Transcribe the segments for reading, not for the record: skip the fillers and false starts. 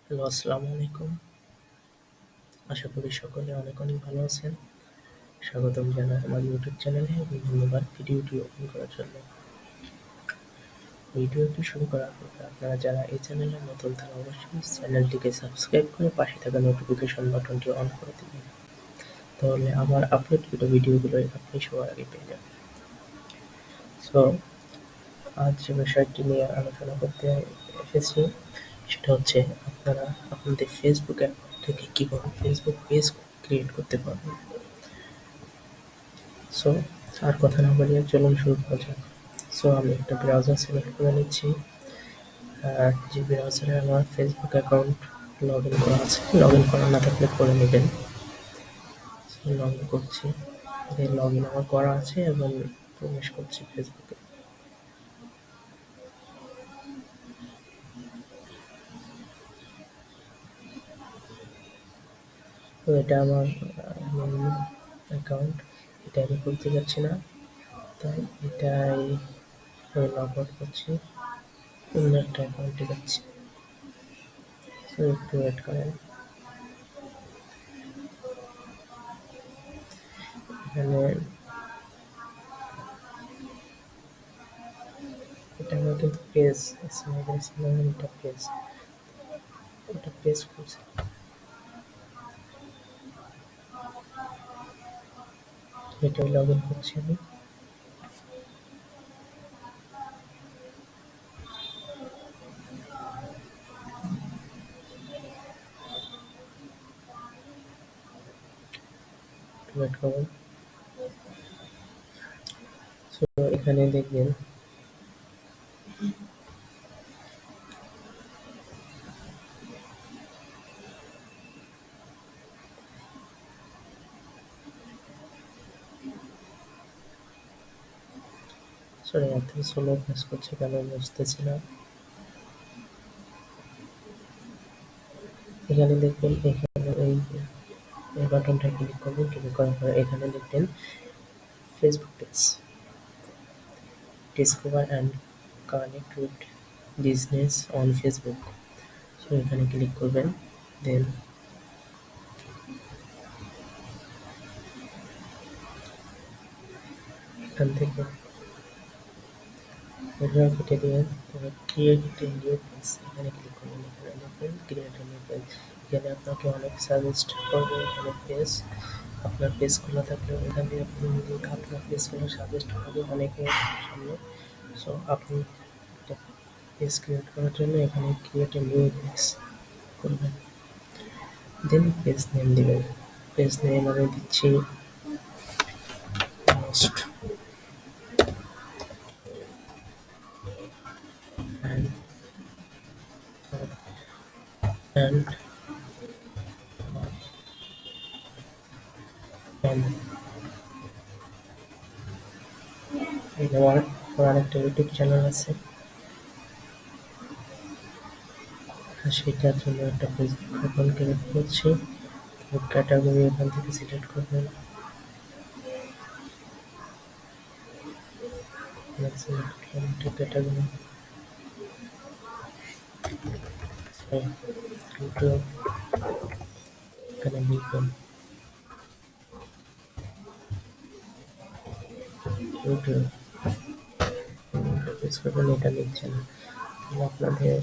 Hello, আসসালামু আলাইকুম। আশা করি সকলে অনেক অনেক ভালো আছেন। স্বাগতম জানাই আমার ইউটিউব চ্যানেলে এবং ধন্যবাদ ভিডিওটি ওপেন করার জন্য। ভিডিওটি শুরু করার পূর্বে আপনারা যারা এই চ্যানেলে নতুন তারা অবশ্যই চ্যানেলটিকে সাবস্ক্রাইব করে পাশে থাকা নোটিফিকেশন বাটনটি অন করে দিবেন। তাহলে আমার আপলোডকৃত ভিডিওগুলো আপনি সবার আগে পেয়ে যাবেন। সো আজ যে বিষয়টি নিয়ে আলোচনা করতে এসেছি সেটা হচ্ছে আপনারা আপনাদের ফেসবুক অ্যাকাউন্ট থেকে কিভাবে ফেসবুক পেজ ক্রিয়েট করতে পারবেন। সো আর কথা না বাড়িয়ে চলুন শুরু করা যাক। সো আমি একটা ব্রাউজার সিলেক্ট করে নিচ্ছি। যে ব্রাউজারে আমার ফেসবুক অ্যাকাউন্ট লগ ইন করা আছে, লগ ইন করা না থাকলে করে নেবেন। লগ ইন করছি, লগ ইন আমার করা আছে এবং প্রবেশ করছি ফেসবুকে। তো এটা আমার অ্যাকাউন্ট, এটা আমি খুলতে যাচ্ছি না, তাই এটাই আমি লগ আউট করছি, অন্য একটা অ্যাকাউন্টে যাচ্ছি। তো একটু ওয়েট করেন। এখানে এটা আমার কিন্তু পেজ, এটা পেজ, এটা পেজ খুলছে। এটাই লগ ইন করছি আমি। ওয়েট করুন। সো এখানে দেখবেন সরি এত স্লো কাজ করছে কেন বুঝতেছি না। এখানে দেখবেন, এখানে এই বাটনটা ক্লিক করবেন, ক্লিক করার পরে এখানে দেখবেন Facebook page, discover and connect with business on Facebook. So এখানে ক্লিক করবেন। দেন এখান থেকে এটা কেটে দিয়ে ক্রিয়েট এ নিউ পেজ এখানে ক্লিক করবেন। এখানে দেখবেন ক্রিয়েট এ নিউ পেজ, এখানে আপনাকে অনেক সাজেস্ট করবে। এখানে পেজ, আপনার পেজ খোলা থাকলেও এখান থেকে আপনি আপনার পেজগুলো সাজেস্ট করবে অনেকের সামনে। সো আপনি একটা পেজ ক্রিয়েট করার জন্য এখানে ক্রিয়েট এ নিউ পেজ করবেন, দেন পেজ নেম দিবেন। পেজ নেম আমি দিচ্ছি মোস্ট অ্যান্ড অ্যান্ড আমার আরেকটা ইউটিউব চ্যানেল আছে, সেটার জন্য একটা ফেসবুক অ্যাকাউন্ট ক্রিয়েট করছি। ক্যাটাগরি এখান থেকে সিলেক্ট করবেন, ক্যাটাগরি ইউটিউব, এখানে লিখবেন ইউটিউব, পেজ করবেন। এটা লিখছেন, আপনাদের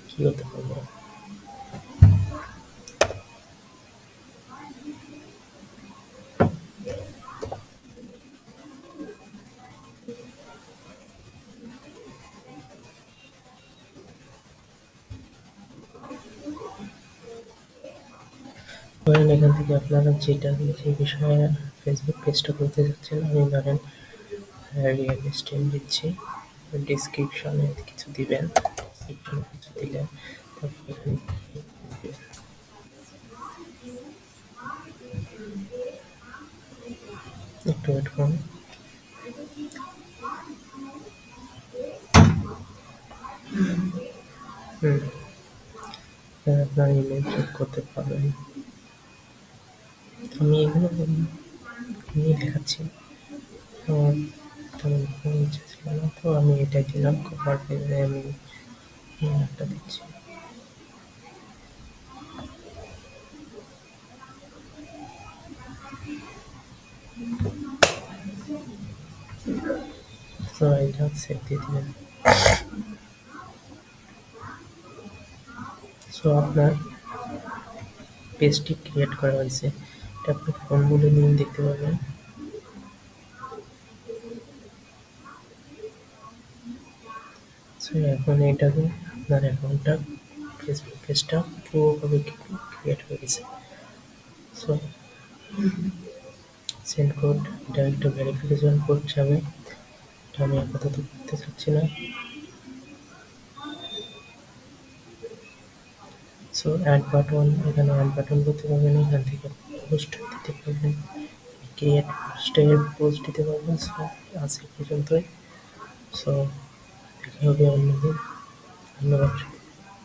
কি হতে হবে, ধরেন এখান থেকে আপনারা যেটা যে বিষয়ে ফেসবুক পেজটা করতে যাচ্ছেন, আমি ধরেন রিয়েল এস্টেট দিচ্ছি। ডিসক্রিপশনে কিছু দিবেন, ডিসক্রিপশনে কিছু দিলেন, তারপর এখানে একটু ওয়েট করুন। আপনার ইমেল চেক করতে পারবেন। আমি এখানে নিয়ে দেখাচ্ছি, আমার তেমন কোনো ইচ্ছা ছিল না, তো আমি এটাই দিলাম। কভার পেজে আমি একটা দিচ্ছি। সো এটা সেভ দিয়ে দিবেন। সো আপনার পেজটি ক্রিয়েট করা হয়েছে, এটা আপনি ফোন মূলে নিয়ে দেখতে পাবেন। সো এখন এটাকে আপনার অ্যাকাউন্টটা ফেসবুক পেজটা পুরোভাবে ক্রিয়েট হয়ে গেছে। সো সেন্ড কোড, এটা একটা ভেরিফিকেশন কোড যাবে, এটা আমি আপাতত করতে চাচ্ছি না। সো অ্যাড বাটন, এখানে অ্যাড বাটন করতে পারবেন, এখান থেকে পোস্ট দিতে পারবেন, ক্রিয়েট পোস্টের পোস্ট দিতে পারবেন। সো আজ এই পর্যন্তই। সো দেখা হবে অন্যদিন। ধন্যবাদ।